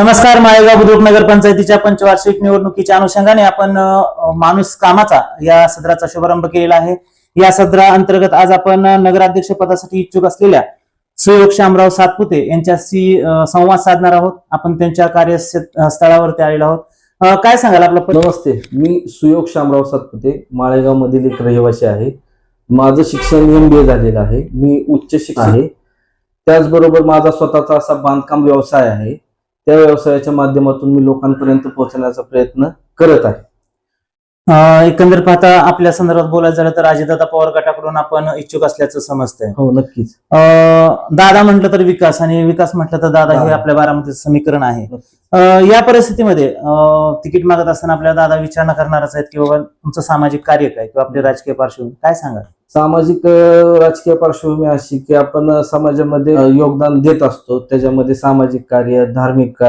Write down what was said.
नमस्कार. माळेगाव बुद्रुक नगरपंचायतीच्या पंचवार्षिक निवडणुकीच्या अनुषंगाने आपण माणूस कामाचा या सदराचा शुभारंभ केलेला आहे. या सदरा अंतर्गत आज आपण नगराध्यक्ष पदासाठी इच्छुक असलेल्या सुयोग शामराव सातपुते यांच्याशी संवाद साधणार आहोत. आपण त्यांच्या कार्यस्थळावरती आलेलो आहोत. काय सांगाल आपलं? नमस्ते, मी सुयोग शामराव सातपुते माळेगाव मधील एक रहिवासी आहे. माझं शिक्षण MBA झालेलं आहे. मी उच्च शिक्षक आहे. त्याचबरोबर माझा स्वतःचा असा बांधकाम व्यवसाय आहे. त्या व्यवसायाच्या माध्यमातून मी लोकांपर्यंत पोहोचण्याचा प्रयत्न करत आहे. एकंदर पाहता आपल्या संदर्भात बोलायचं झालं तर अजितदादा पवार गटाकडून आपण इच्छुक असल्याचं समजतंय. हो, नक्कीच. दादा म्हटलं तर विकास आणि विकास म्हटलं तर दादा हे आपल्या बारामतीचं समीकरण आहे. या परिस्थितीमध्ये तिकीट मागत असताना आपल्या दादा विचारणा करणारच आहेत की बाबा तुमचं सामाजिक कार्य काय किंवा आपली राजकीय पार्श्वभूमी काय सांगा? सामाजिक राजकीय पार्श्वभूमी अशी की आपण समाजामध्ये योगदान देत असतो. त्याच्यामध्ये सामाजिक कार्य, धार्मिक कार्य